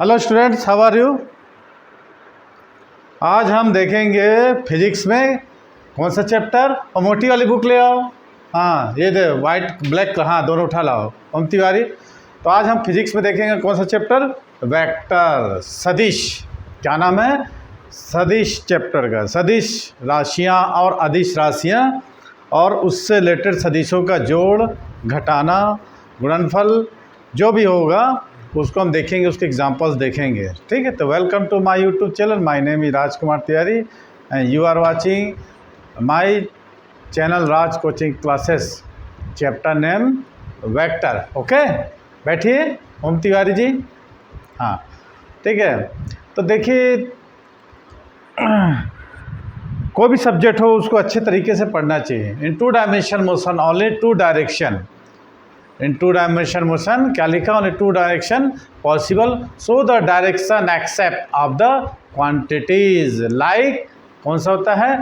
Hello students, how are you. आज हम देखेंगे फिजिक्स में कौन सा चैप्टर। और मोटी वाली बुक ले आओ। हाँ, ये दे वाइट ब्लैक, हाँ दोनों उठा लाओ। ओमती वाली। तो आज हम फिजिक्स में देखेंगे कौन सा चैप्टर, वेक्टर, सदिश। क्या नाम है? सदिश चैप्टर का। सदिश राशियाँ और अदिश राशियाँ और उससे रिलेटेड सदिशों का जोड़, घटाना, गुणनफल जो भी होगा उसको हम देखेंगे, उसके एग्जांपल्स देखेंगे। ठीक है, तो welcome to my YouTube channel. My name is Rajkumar Tiwari and you are watching my channel Raj coaching classes. Chapter name vector. Okay, बैठिए ओम तिवारी जी। हाँ ठीक है, तो देखिए कोई भी सब्जेक्ट हो उसको अच्छे तरीके से पढ़ना चाहिए। In two dimension motion only two direction. In two dimension motion क्या लिखा? only two direction possible, so the direction accept of the quantities like कौन सा होता है?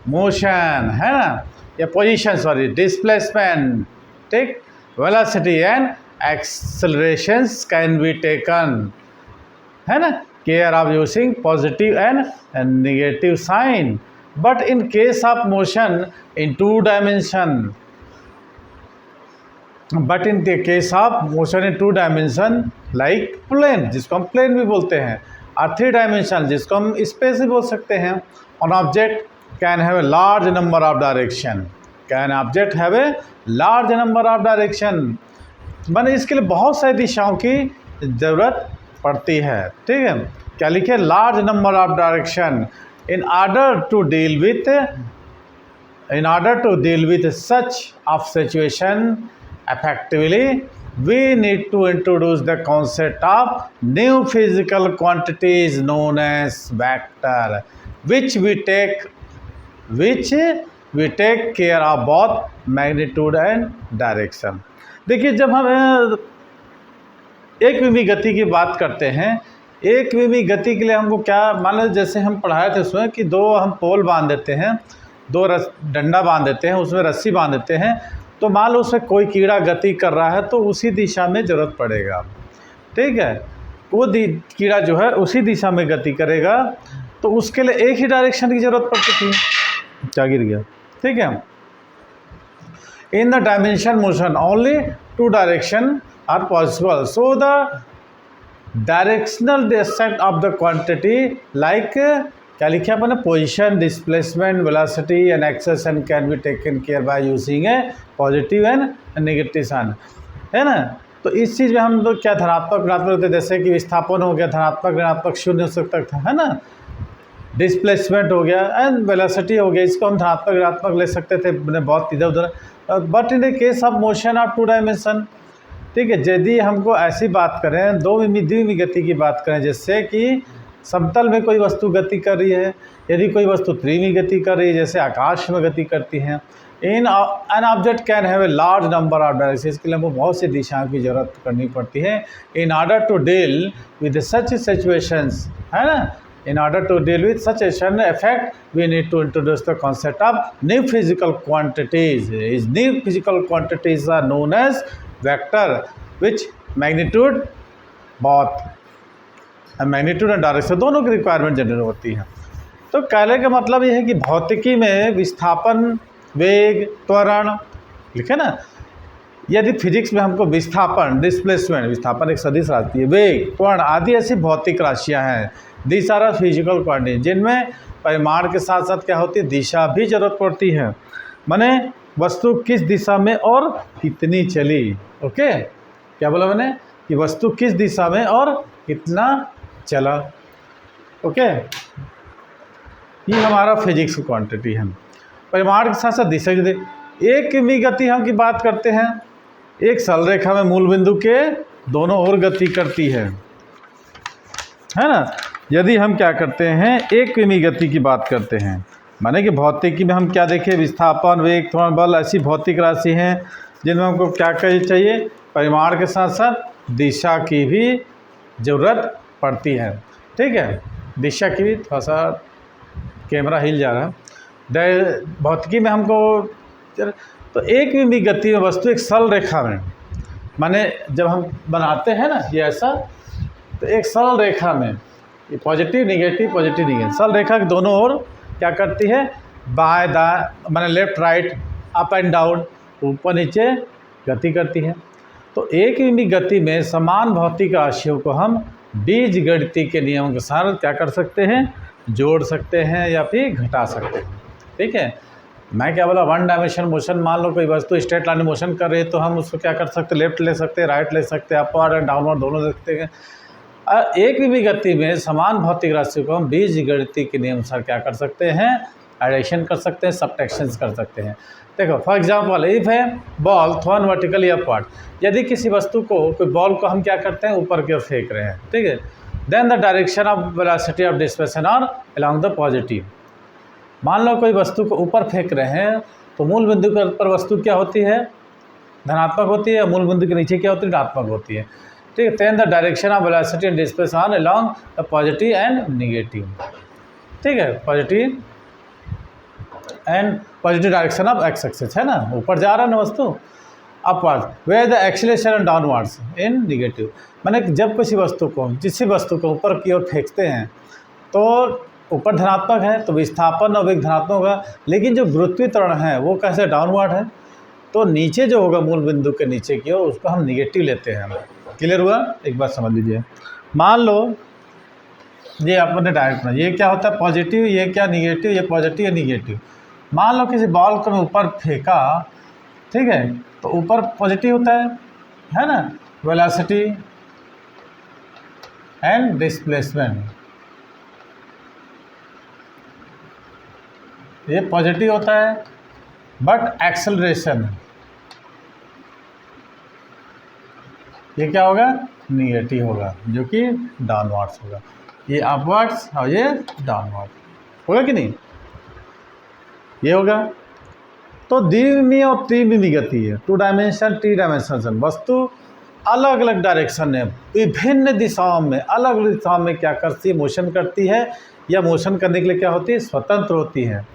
मोशन है ना, या पोजीशन, सॉरी, डिस्प्लेसमेंट, ठीक, velocity and accelerations can be taken, है ना, care of using positive and negative sign. But in case of motion in two dimension, but in the case of motion in two dimension like plane, जिसको हम plane भी बोलते हैं, और three dimension जिसको हम स्पेस भी बोल सकते हैं, on object can have a large number of direction. Can object have a large number of direction, माने इसके लिए बहुत सारी दिशाओं की ज़रूरत पड़ती है। ठीक है, क्या लिखे? Large number of direction. In order to deal with such of situation effectively, we need to introduce the concept of new physical quantities known as vector, which we take care of both magnitude and direction. देखिए, जब हम एक विमी गति की बात करते हैं, एक विमी गति के लिए हमको क्या, मान लो जैसे हम पढ़ाए थे उसमें कि दो हम पोल बांध देते हैं, दो डंडा बांध देते हैं, उसमें रस्सी बांध देते हैं, तो मान लो उसमें कोई कीड़ा गति कर रहा है तो उसी दिशा में ज़रूरत पड़ेगा। ठीक है, वो कीड़ा जो है उसी दिशा में गति करेगा, तो उसके लिए एक ही डायरेक्शन की ज़रूरत पड़ती थी। क्या गिर गया? ठीक है, in the dimension motion only two direction are possible, so the directional distance of the quantity like क्या लिखा अपने? Position, displacement, velocity and acceleration can be taken care by using a positive and negative sign, है ना। तो इस चीज़ में हम लोग क्या धनात्मक ऋणात्मक होते, जैसे कि विस्थापन हो गया, धनात्मक ऋणात्मक शून्य हो सकता था, है ना, डिस्प्लेसमेंट हो गया एंड वेलोसिटी हो गया, इसको हम धनात्मक ऋणात्मक ले सकते थे, बहुत इधर उधर। But in the case of motion of two dimension, ठीक है, यदि हमको ऐसी बात करें, द्विविमी गति की बात करें, जैसे कि समतल में कोई वस्तु गति कर रही है, यदि कोई वस्तु त्रिविमी गति कर रही है, जैसे आकाश में गति करती हैं, in an object can have a large number of direction, इसके लिए हमको बहुत सी दिशाओं की जरूरत करनी पड़ती है। In order to deal with such situations, है ना, in order to deal with such effect we need to introduce the concept of new physical quantities. Is new physical quantities are known as vector, which magnitude, बहुत magnitude and direction दोनों की requirement general होती है। तो कहने का मतलब ये है कि भौतिकी में विस्थापन, वेग, त्वरण लिखे ना, यदि फिजिक्स में हमको विस्थापन, डिस्प्लेसमेंट, विस्थापन एक सदिश राशि है, वेग, त्वरण आदि ऐसी भौतिक राशियां हैं, दिस आर फिजिकल क्वांटिटी, जिनमें परिमाण के साथ साथ क्या होती है, दिशा भी जरूरत पड़ती है, माने वस्तु किस दिशा में और कितनी चली। ओके, क्या बोला मैंने कि वस्तु किस दिशा में और कितना चला। ओके, ये हमारा फिजिक्स की क्वांटिटी है। परिमाण के साथ साथ दिशा की, एक विमी गति हम की बात करते हैं, एक सरल रेखा में मूल बिंदु के दोनों ओर गति करती है ना। यदि हम क्या करते हैं, एक विमी गति की बात करते हैं, माने कि भौतिकी में हम क्या देखें, विस्थापन, वेग, त्वरण, बल ऐसी भौतिक राशि हैं जिनमें हमको क्या चाहिए, परिमाण के साथ साथ दिशा की भी ज़रूरत पड़ती है। ठीक है, दिशा की भी, थोड़ा सा कैमरा हिल जा रहा है। भौतिकी में हमको तो एक विमी गति में वस्तु एक सरल रेखा में, माने जब हम बनाते हैं ना ये ऐसा, तो एक सरल रेखा में ये पॉजिटिव निगेटिव सरल रेखा के दोनों ओर क्या करती है, बाएं दाएं माने left right up and down ऊपर नीचे गति करती है। तो एक भी गति में समान भौतिक राशियों को हम बीजगणितीय के नियमों के साथ क्या कर सकते हैं, जोड़ सकते हैं या फिर घटा सकते हैं। ठीक है, मैं क्या बोला, वन डायमेंशन मोशन, मान लो कोई वस्तु स्ट्रेट लाइन मोशन कर रही है तो हम उसको क्या कर सकते हैं, लेफ्ट ले सकते हैं, राइट ले सकते हैं, अपवर्ड एंड डाउनवर्ड दोनों ले सकते हैं। एक भी गति में समान भौतिक राशि को हम बीजगणितीय के नियम अनुसार क्या कर सकते हैं, एडिशन कर सकते हैं, सब्ट्रैक्शन कर सकते हैं। देखो फॉर एग्जांपल, इफ है बॉल थ्रोन वर्टिकली अपवर्ड, यदि किसी वस्तु को, कोई बॉल को हम क्या करते हैं, ऊपर की ओर फेंक रहे हैं, ठीक है, then the direction of velocity of displacement are along the positive. मान लो कोई वस्तु को ऊपर फेंक रहे हैं तो मूल बिंदु के ऊपर वस्तु क्या होती है, धनात्मक होती है, मूल बिंदु के नीचे क्या होती है, ऋणात्मक होती है। ठीक है, then the direction of velocity and displacement along the positive and negative. ठीक है, positive and positive direction of X axis है ना, ऊपर जा रहा है ना वस्तु, upward, where the acceleration and downwards in negative. मैंने जब किसी वस्तु को, जिस वस्तु को ऊपर की ओर फेंकते हैं तो ऊपर धनात्मक है तो विस्थापन और वेग धनात्मक होगा, लेकिन जो गुरुत्वीय त्वरण है वो कैसे डाउनवर्ड है, तो नीचे जो होगा मूल बिंदु के नीचे की ओर उसको हम निगेटिव लेते हैं। क्लियर हुआ, एक बात समझ लीजिए। मान लो ये अपने डायरेक्ट में ये क्या होता है, पॉजिटिव, ये क्या निगेटिव, ये पॉजिटिव या निगेटिव। मान लो किसी बॉल को मैं ऊपर फेंका, ठीक है, तो ऊपर पॉजिटिव होता है ना, वेलोसिटी एंड डिस्प्लेसमेंट, ये पॉजिटिव होता है, बट एक्सेलरेशन ये क्या होगा, निगेटिव होगा, जो कि डाउनवर्ड्स होगा। ये अपवर्ड्स और ये डाउनवर्ड होगा कि नहीं, ये होगा। तो द्विमीय और त्रिमीय गति है, 2 डायमेंशन 3 डायमेंशन, वस्तु अलग अलग डायरेक्शन में, विभिन्न दिशाओं में, अलग अलग दिशाओं में क्या करती है, मोशन करती है, या मोशन करने के लिए क्या होती है, स्वतंत्र होती है।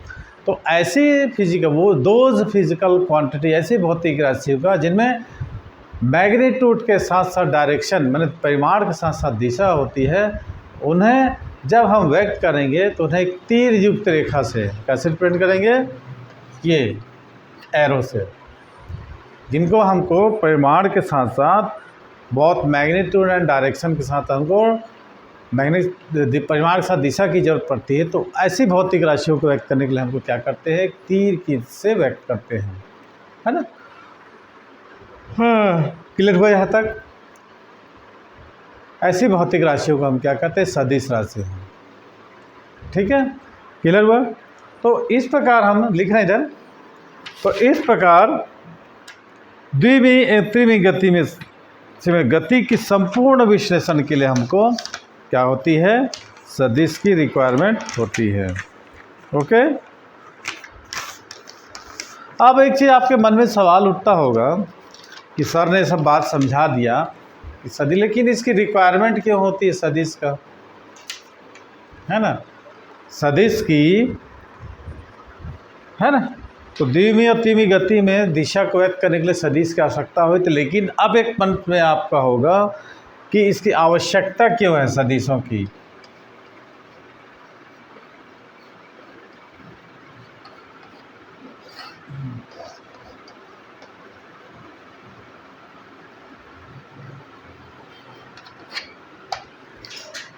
तो ऐसी फिजिकल, वो दोज फिजिकल क्वांटिटी, ऐसी भौतिक राशियों का जिनमें मैग्नीट्यूड के साथ साथ डायरेक्शन माने परिमाण के साथ साथ दिशा होती है, उन्हें जब हम व्यक्त करेंगे तो उन्हें एक तीर युक्त रेखा से कैसे रिप्रेजेंट करेंगे, ये एरो से, जिनको हमको परिमाण के साथ साथ बहुत मैग्नीट्यूड एंड डायरेक्शन के साथ हमको परिमाण के साथ दिशा की जरूरत पड़ती है। तो ऐसी भौतिक राशियों को व्यक्त करने के लिए हमको क्या करते हैं, तीर की से व्यक्त करते हैं, है ना। हाँ, क्लियर हुआ यहाँ तक। ऐसी भौतिक राशियों को हम क्या कहते हैं, सदिश राशि हैं। ठीक है, क्लियर हुआ। तो इस प्रकार हम लिख रहे हैं इधर, तो इस प्रकार द्विमीय त्रिमीय गति में गति की संपूर्ण विश्लेषण के लिए हमको क्या होती है, सदिश की रिक्वायरमेंट होती है। ओके, अब एक चीज़ आपके मन में सवाल उठता होगा कि सर ने सब बात समझा दिया कि सदिश, लेकिन इसकी रिक्वायरमेंट क्यों होती है सदिश का, है ना, सदिश की, है ना। तो द्विमीय और त्रिमीय गति में दिशा को व्यक्त करने के लिए सदिश की आवश्यकता हुई थी, लेकिन अब एक मन में आपका होगा कि इसकी आवश्यकता क्यों है सदिशों की।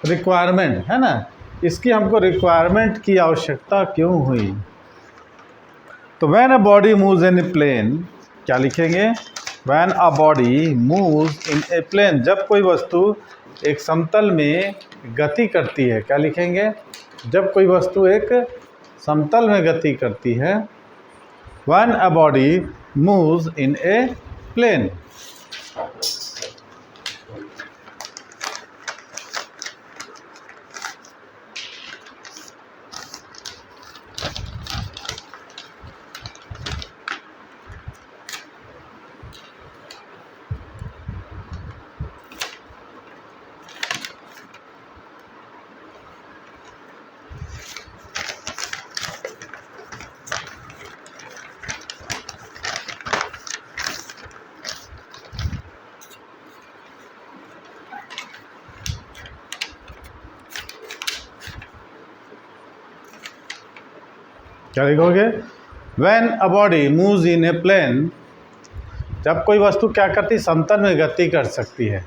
रिक्वायरमेंट, है ना, इसकी हमको रिक्वायरमेंट की आवश्यकता क्यों हुई। तो when a body moves in a plane, क्या लिखेंगे, when a body moves in a plane, जब कोई वस्तु एक समतल में गति करती है, क्या लिखेंगे, जब कोई वस्तु एक समतल में गति करती है, when a body moves in a plane. क्या लिखोगे? When a body moves in a plane, जब कोई वस्तु क्या करती, समतल में गति कर सकती है,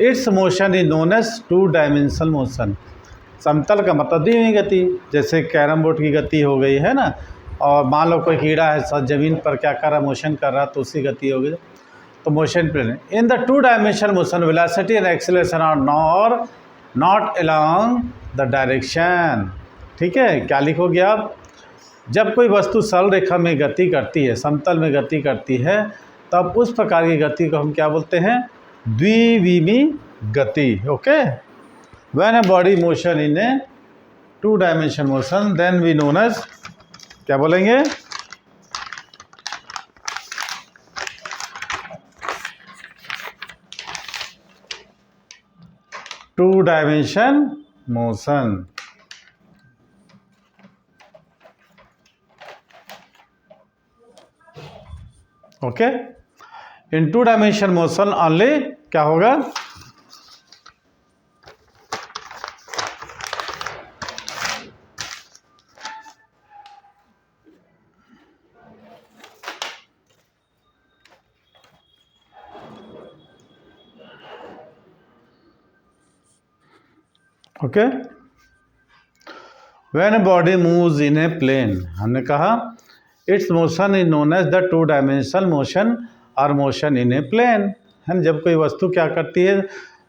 its motion is known as two dimensional motion. समतल का मतलब दी हुई गति, जैसे कैरम बोर्ड की गति हो गई है ना, और मान लो कोई कीड़ा है ज़मीन पर क्या कर रहा, मोशन कर रहा, तो उसकी गति हो गई, तो motion plane. In the two dimensional motion velocity and acceleration are not along the direction. ठीक है, क्या लिखोगे आप? जब कोई वस्तु सरल रेखा में गति करती है, समतल में गति करती है, तब उस प्रकार की गति को हम क्या बोलते हैं? द्विविमी गति। Okay, when a body motion in a two dimension motion then we known as, क्या बोलेंगे? Two dimension motion. Okay, in two dimension motion only क्या होगा? Okay, when a body moves in a plane, हमने कहा its motion is known as the two dimensional motion और motion in a plane. है, जब कोई वस्तु क्या करती है,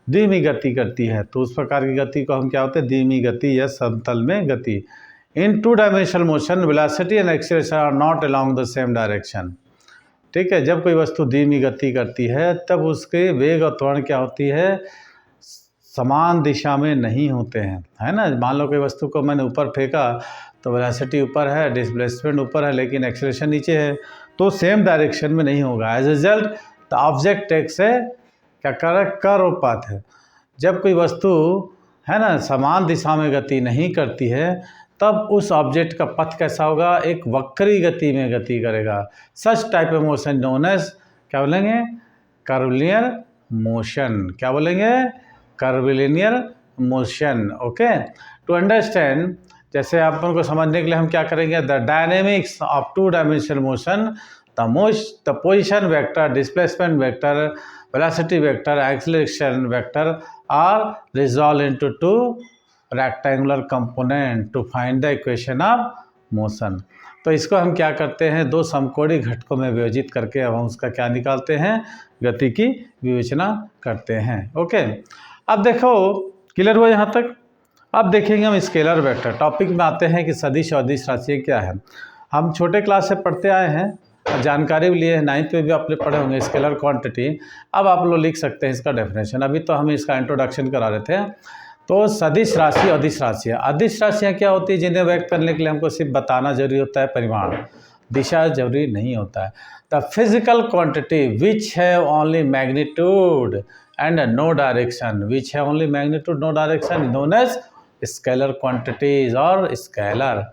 द्विमी गति करती है, तो उस प्रकार की गति को हम क्या होते हैं? द्विमी गति या समतल में गति। In two dimensional motion velocity and acceleration are not along the same direction. ठीक है, जब कोई वस्तु धीमी गति करती है तब उसके वेग और त्वरण क्या होती है? समान दिशा में नहीं होते हैं, है ना। मान लो कोई वस्तु को मैंने ऊपर फेंका तो वेलोसिटी ऊपर है, डिस्प्लेसमेंट ऊपर है, लेकिन एक्सेलरेशन नीचे है, तो सेम डायरेक्शन में नहीं होगा। As a result the object takes है क्या कर रहा है? कर्व पाथ है। जब कोई वस्तु है ना समान दिशा में गति नहीं करती है, तब उस ऑब्जेक्ट का पथ कैसा होगा? एक वक्री गति में गति करेगा। Such type of motion known as, क्या बोलेंगे? Curvilinear motion. क्या बोलेंगे? Curvilinear motion. Okay, to understand, जैसे आप लोगों को समझने के लिए हम क्या करेंगे? The dynamics of two dimensional motion, the position vector, displacement vector, velocity vector, acceleration vector are resolve into two rectangular component to find the equation of motion. तो इसको हम क्या करते हैं? दो समकोणीय घटकों में विभाजित करके अब हम उसका क्या निकालते हैं? गति की विवेचना करते हैं। ओके, अब देखो क्लियर हुआ यहाँ तक। अब देखेंगे हम स्केलर वेक्टर। टॉपिक में आते हैं कि सदिश और अदिश राशियाँ क्या है। हम छोटे क्लास से पढ़ते आए हैं, जानकारी भी लिए हैं, 9th में भी आपने पढ़े होंगे स्केलर क्वांटिटी। अब आप लोग लिख सकते हैं इसका डेफिनेशन। अभी तो हम इसका इंट्रोडक्शन करा रहे थे। तो सदिश राशि और अदिश राशियाँ, अदिश राशियाँ क्या होती है? जिन्हें व्यक्त करने के लिए हमको सिर्फ बताना जरूरी होता है, परिमाण, दिशा जरूरी नहीं होता है। The physical quantity which have only magnitude and no direction, which have only magnitude no direction known as scalar quantities और स्केलर,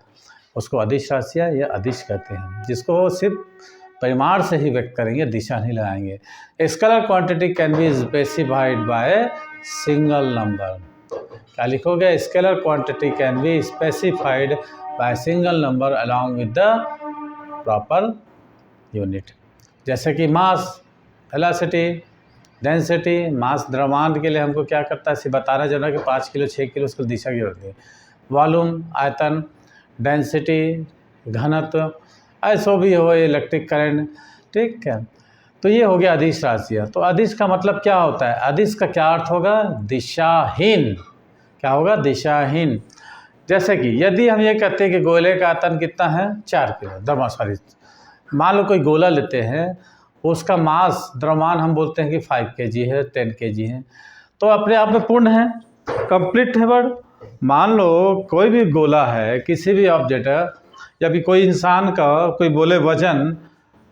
उसको अदिश राशियाँ या अदिश कहते हैं, जिसको सिर्फ परिमाण से ही व्यक्त करेंगे, दिशा नहीं लगाएंगे। Scalar quantity can be specified by single number. क्या लिखोगे? Scalar quantity can be specified by single number along with the proper unit. जैसे कि मास, वेलोसिटी, डेंसिटी। मास द्रव्यमान के लिए हमको क्या करता है? सिर्फ बताना जरूर कि 5 किलो 6 किलो, उसको दिशा की जरूरत है। वॉल्यूम, आयतन, डेंसिटी, घनत्व, ऐसा भी हो, इलेक्ट्रिक करंट। ठीक है, तो ये हो गया अदिश राशियाँ। तो अदिश का मतलब क्या होता है? अदिश का क्या अर्थ होगा? दिशाहीन। क्या होगा? दिशाहीन। जैसे कि यदि हम ये कहते हैं कि गोले का आयतन कितना है? 4 किलो, सॉरी, मान लो कोई गोला लेते हैं, उसका मास द्रव्यमान हम बोलते हैं कि 5 kg है, 10 kg है, तो अपने आप में पूर्ण है, कंप्लीट है वर्ड। मान लो कोई भी गोला है, किसी भी ऑब्जेक्ट है, या भी कोई इंसान का कोई बोले वजन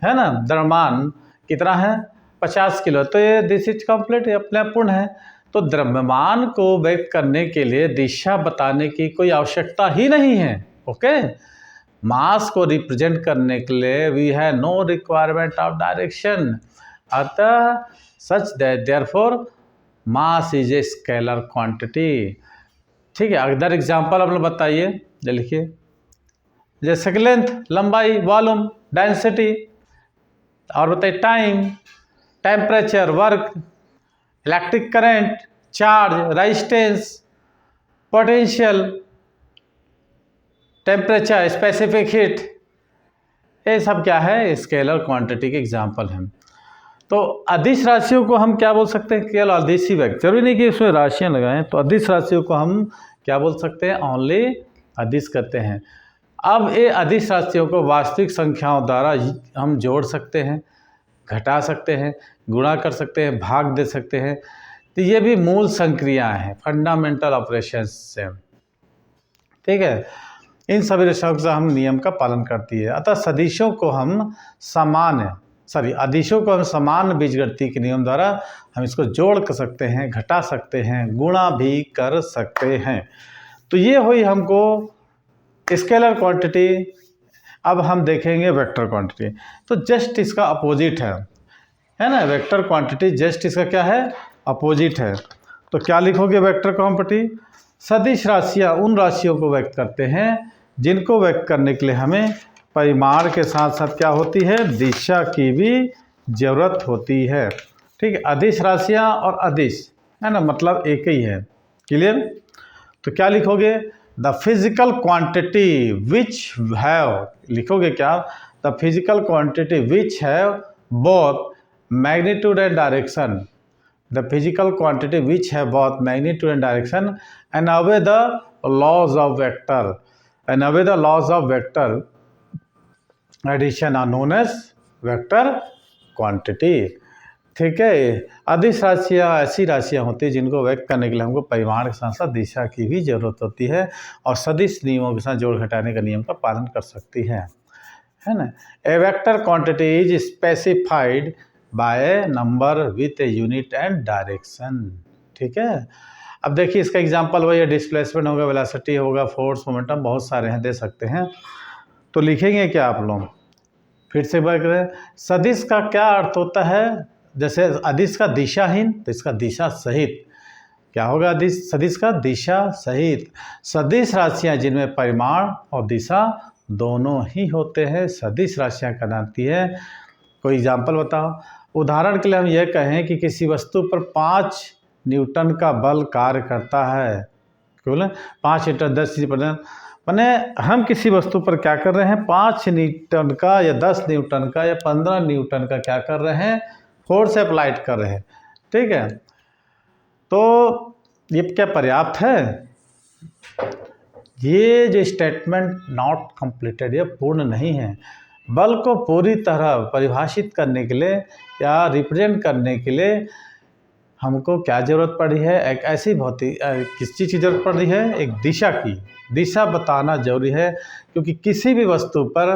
है ना, द्रव्यमान कितना है? 50 किलो, तो ये दिस इज कंप्लीट, ये अपने आप पूर्ण है। तो द्रव्यमान को व्यक्त करने के लिए दिशा बताने की कोई आवश्यकता ही नहीं है। ओके, मास को रिप्रेजेंट करने के लिए we have no requirement of direction, अतः such that therefore mass is a scalar quantity. ठीक है, अदर एग्जांपल आप लोग बताइए, लिखिए। जैसे कि लेंथ लंबाई, वॉल्यूम डेंसिटी, और बताइए time, temperature, work, electric current, charge, resistance, potential, temperature, specific heat, ये सब क्या है स्केलर क्वांटिटी के एग्जाम्पल हैं। तो अदिश राशियों को हम क्या बोल सकते हैं, केवल अदिश ही व्यक्त, जरूरी नहीं कि इसमें राशियां लगाएं, तो अदिश राशियों को हम क्या बोल सकते हैं, ओनली अदिश कहते हैं। अब ये अदिश राशियों को वास्तविक संख्याओं द्वारा हम जोड़ सकते हैं, घटा सकते हैं, गुणा कर सकते हैं, भाग दे सकते हैं। तो ये भी मूल संक्रियाएं हैं, फंडामेंटल ऑपरेशंस से, ठीक है। इन सभी रचनाओं से हम नियम का पालन करती है। अतः सदिशों को हम अदिशों को हम समान बीजगणितीय के नियम द्वारा हम इसको जोड़ कर सकते हैं, घटा सकते हैं, गुणा भी कर सकते हैं। तो ये हुई हमको स्केलर क्वांटिटी। अब हम देखेंगे वेक्टर क्वांटिटी। तो जस्ट इसका अपोजिट है ना, वेक्टर क्वांटिटी जस्ट इसका क्या है, अपोजिट है। तो क्या लिखोगे वेक्टर क्वांटिटी, सदिश राशियाँ उन राशियों को व्यक्त करते हैं जिनको व्यक्त करने के लिए हमें परिमाण के साथ साथ क्या होती है, दिशा की भी जरूरत होती है, ठीक है। अदिश राशियाँ और अदिश है ना, मतलब एक ही है, क्लियर। तो क्या लिखोगे, the physical quantity which have, लिखोगे क्या, the physical quantity which have both magnitude and direction, the physical quantity which have both magnitude and direction and obey the laws of vector, and obey the laws of vector addition are known as vector quantity, ठीक है। अदिश राशियाँ ऐसी राशियाँ होती हैं जिनको व्यक्त करने के लिए हमको परिमाण के साथ साथ दिशा की भी जरूरत होती है, और सदिश नियमों के साथ जोड़ घटाने का नियम का पालन कर सकती है ना। A vector quantity is specified by number with a unit and direction, ठीक है। अब देखिए इसका एग्जांपल वही है, डिस्प्लेसमेंट होगा, वेलोसिटी होगा, फोर्स, मोमेंटम, बहुत सारे हैं, दे सकते हैं। तो लिखेंगे क्या आप लोग, फिर से बात करें, सदिश का क्या अर्थ होता है, जैसे अदिश का दिशाहीन, तो इसका दिशा सहित क्या होगा, अदिश सदिश का दिशा सहित। सदिश राशियाँ जिनमें परिमाण और दिशा दोनों ही होते हैं, सदिश राशियाँ कहलाती है। कोई एग्जाम्पल बताओ, उदाहरण के लिए हम यह कहें कि किसी वस्तु पर 5 न्यूटन का बल कार्य करता है, क्यों बोले 5 न्यूटन 10 न्यूटन, मैंने हम किसी वस्तु पर क्या कर रहे हैं, 5 न्यूटन का या 10 न्यूटन का या 15 न्यूटन का क्या कर रहे हैं, फोर्स अप्लाइड कर रहे हैं, ठीक है। तो ये क्या पर्याप्त है, ये जो स्टेटमेंट नॉट कंप्लीटेड, ये पूर्ण नहीं है। बल को पूरी तरह परिभाषित करने के लिए या रिप्रेजेंट करने के लिए हमको क्या ज़रूरत पड़ी है, एक ऐसी भौतिक किस चीज़ की ज़रूरत पड़ रही है, एक दिशा की, दिशा बताना जरूरी है, क्योंकि किसी भी वस्तु पर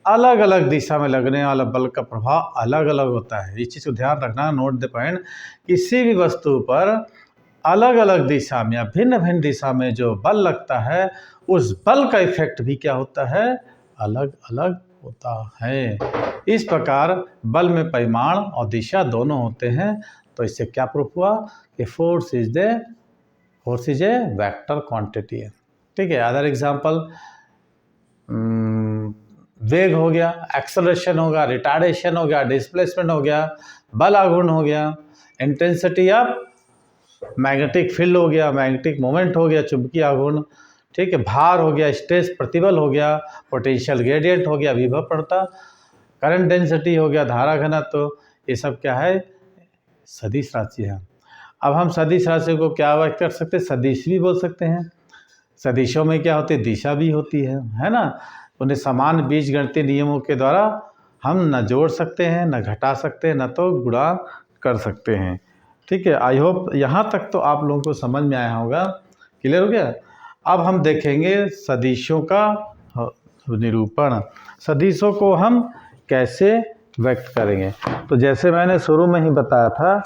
अलग अलग दिशा में लगने वाला बल का प्रभाव अलग अलग होता है। इस चीज़ को ध्यान रखना, नोट द पॉइंट, किसी भी वस्तु पर अलग अलग दिशा में या भिन्न भिन्न दिशा में जो बल लगता है, उस बल का इफेक्ट भी क्या होता है, अलग अलग होता है। इस प्रकार बल में परिमाण और दिशा दोनों होते हैं। तो इससे क्या प्रूफ हुआ कि force is a vector quantity है, ठीक है। अदर एग्जांपल, वेग हो गया, एक्सेलरेशन होगा, रिटार्डेशन हो गया, डिस्प्लेसमेंट हो गया, बल आघूर्ण हो गया, इंटेंसिटी ऑफ मैग्नेटिक फील्ड हो गया, मैग्नेटिक मोमेंट हो गया, चुंबकीय आघूर्ण, ठीक है, भार हो गया, स्ट्रेस प्रतिबल हो गया, पोटेंशियल ग्रेडियंट हो गया, विभव प्रवणता, करंट डेंसिटी हो गया, धारा घनत्व, तो ये सब क्या है, सदिश राशि है। अब हम सदिश राशि को क्या व्यक्त कर सकते हैं, सदिश भी बोल सकते हैं। सदिशों में क्या होती है, दिशा भी होती है ना। उन्हें समान बीजगणितीय नियमों के द्वारा हम न जोड़ सकते हैं, न घटा सकते हैं, न तो गुणा कर सकते हैं, ठीक है। आई होप यहाँ तक तो आप लोगों को समझ में आया होगा, क्लियर हो गया। अब हम देखेंगे सदिशों का निरूपण, सदिशों को हम कैसे व्यक्त करेंगे। तो जैसे मैंने शुरू में ही बताया था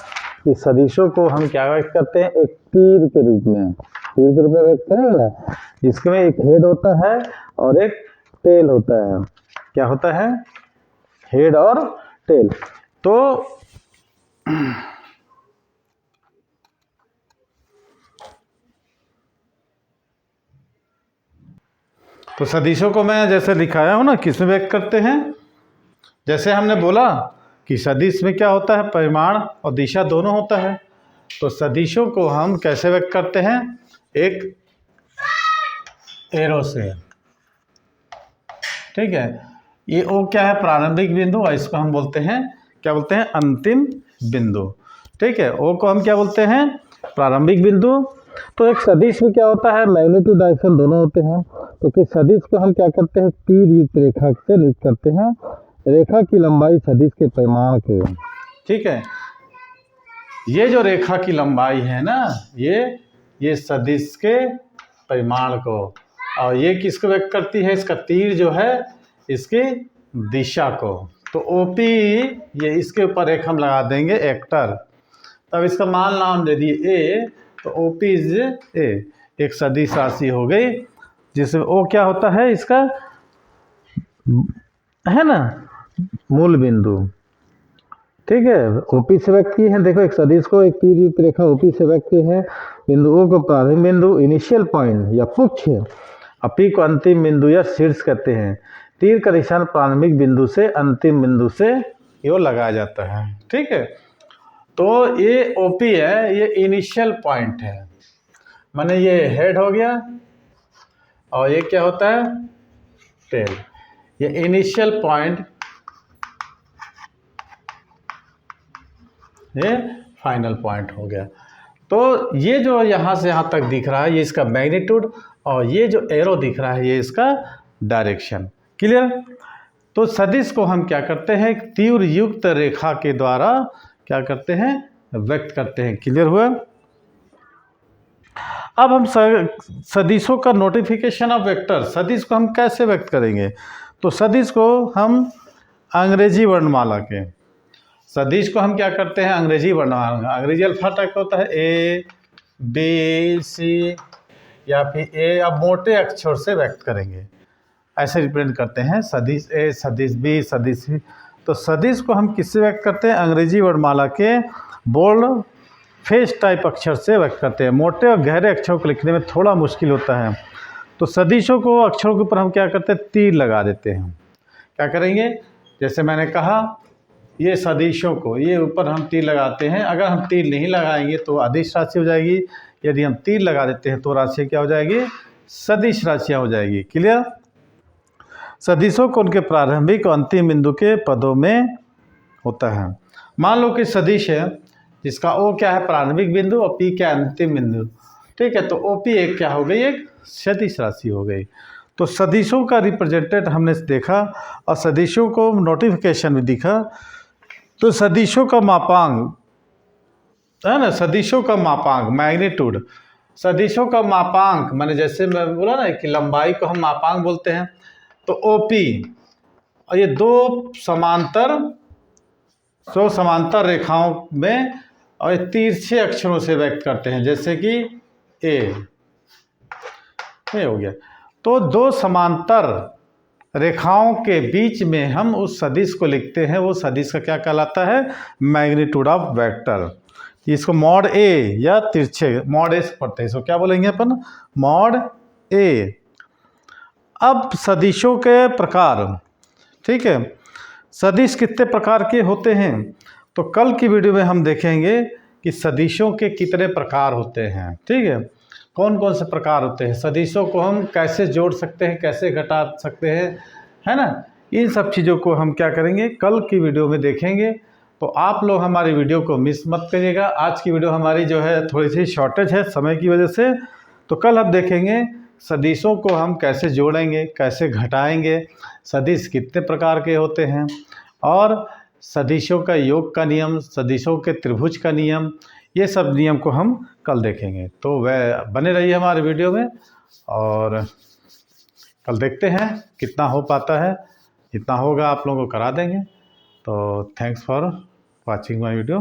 कि सदिशों को हम क्या व्यक्त करते हैं, एक तीर के रूप में, तीर के रूप में व्यक्त करेंगे, जिसमें एक हेड होता है और एक टेल होता है। क्या होता है, हेड और टेल। तो तो सदिशों को मैं जैसे दिखाया हूँ ना, किस में व्यक्त करते हैं, जैसे हमने बोला कि सदिश में क्या होता है, परिमाण और दिशा दोनों होता है। तो सदिशों को हम कैसे व्यक्त करते हैं, एक एरो से, ठीक है। ये ओ क्या है, प्रारंभिक बिंदु, और इसको हम बोलते हैं, क्या बोलते हैं, अंतिम बिंदु, ठीक है। ओ को हम क्या बोलते हैं, प्रारंभिक बिंदु। तो एक सदिश में क्या होता है, मैग्नीट्यूड डायरेक्शन दोनों होते हैं। तो किस सदिश को हम क्या करते हैं, तीर युक्त रेखा से लिख करते हैं, रेखा की लंबाई सदिश के परिमाण के, ठीक है। ये जो रेखा की लंबाई है ना, ये सदिश के परिमाण को, और ये किसको व्यक्त करती है, इसका तीर जो है इसकी दिशा को। तो ओपी, ये इसके ऊपर एक हम लगा देंगे एक्टर, तब इसका मान नाम दे दिए ए, तो ओपी इज ए, एक सदिश राशि हो गई, जिसमें ओ क्या होता है, इसका है ना मूल बिंदु, ठीक है। ओपी से व्यक्त की है, देखो एक सदिश को एक तीर युक्त रेखा ओपी से व्यक्त की है। बिंदु ओ को प्रारंभिक बिंदु इनिशियल पॉइंट या पुच्छ, और पी को अंतिम बिंदु या शीर्ष कहते हैं। तीर का निशान प्रारंभिक बिंदु से अंतिम बिंदु से यो लगाया जाता है, ठीक है। तो ये ओपी है, ये इनिशियल पॉइंट है, माने ये हेड हो गया, और ये क्या होता है, टेल। ये इनिशियल पॉइंट, ये फाइनल पॉइंट हो गया। तो ये जो यहाँ से यहाँ तक दिख रहा है, ये इसका मैग्नीट्यूड, और ये जो एरो दिख रहा है, ये इसका डायरेक्शन। क्लियर। तो सदिश को हम क्या करते हैं, तीर युक्त रेखा के द्वारा क्या करते हैं, व्यक्त करते हैं। क्लियर हुआ। अब हम सदिशों का नोटिफिकेशन ऑफ वेक्टर, सदिश को हम कैसे व्यक्त करेंगे। तो सदिश को हम अंग्रेजी वर्णमाला के, सदिश को हम क्या करते हैं, अंग्रेजी वर्णमाला, अंग्रेजी अल्फाबेट का होता है ए बी सी, या फिर ए, अब मोटे अक्षर से व्यक्त करेंगे, ऐसे रिप्रेजेंट करते हैं, सदिश ए, सदिश बी, सदिश सी। तो सदिश को हम किससे व्यक्त करते हैं, अंग्रेजी वर्णमाला के बोल्ड फेस टाइप अक्षर से व्यक्त करते हैं। मोटे और गहरे अक्षरों को लिखने में थोड़ा मुश्किल होता है, तो सदिशों को अक्षरों के ऊपर हम क्या करते हैं, तीर लगा देते हैं। क्या करेंगे, जैसे मैंने कहा, ये सदिशों को ये ऊपर हम तीर लगाते हैं। अगर हम तीर नहीं लगाएंगे तो अदिश राशि हो जाएगी, यदि हम तीर लगा देते हैं तो राशि क्या हो जाएगी, सदिश राशियाँ हो जाएगी। क्लियर। सदिशों को उनके प्रारंभिक और अंतिम बिंदु के पदों में होता है। मान लो कि सदिश है जिसका ओ क्या है, प्रारंभिक बिंदु, और पी क्या, अंतिम बिंदु, ठीक है। तो ओ पी एक क्या हो गई, एक सदिश राशि हो गई। तो सदिशों का रिप्रेजेंटेट हमने देखा, और सदिशों को नोटिफिकेशन भी दिखा। तो सदिशों का मापांक है ना, सदिशों का मापांक मैग्नीट्यूड, सदिशों का मापांक माने जैसे मैं बोला ना कि लंबाई को हम मापांक बोलते हैं। तो ओपी, और ये दो समांतर रेखाओं में, और ये तिरछे अक्षरों से व्यक्त करते हैं, जैसे कि ए हो गया। तो दो समांतर रेखाओं के बीच में हम उस सदिश को लिखते हैं, वो सदिश का क्या कहलाता है, मैग्नीट्यूड ऑफ वेक्टर। इसको मॉड ए या तिरछे मॉड ए से पढ़ते हैं, इसको क्या बोलेंगे अपन, मॉड ए। अब सदिशों के प्रकार, ठीक है, सदिश कितने प्रकार के होते हैं। तो कल की वीडियो में हम देखेंगे कि सदिशों के कितने प्रकार होते हैं, ठीक है, कौन कौन से प्रकार होते हैं, सदिशों को हम कैसे जोड़ सकते हैं, कैसे घटा सकते हैं, है ना। इन सब चीज़ों को हम क्या करेंगे, कल की वीडियो में देखेंगे। तो आप लोग हमारी वीडियो को मिस मत करिएगा। आज की वीडियो हमारी जो है थोड़ी सी शॉर्टेज है समय की वजह से, तो कल हम देखेंगे सदिशों को हम कैसे जोड़ेंगे, कैसे घटाएंगे, सदिश कितने प्रकार के होते हैं, और सदिशों का योग का नियम, सदिशों के त्रिभुज का नियम, ये सब नियम को हम कल देखेंगे। तो वह बने रहिए हमारे वीडियो में, और कल देखते हैं कितना हो पाता है, जितना होगा आप लोगों को करा देंगे। तो thanks for watching my video.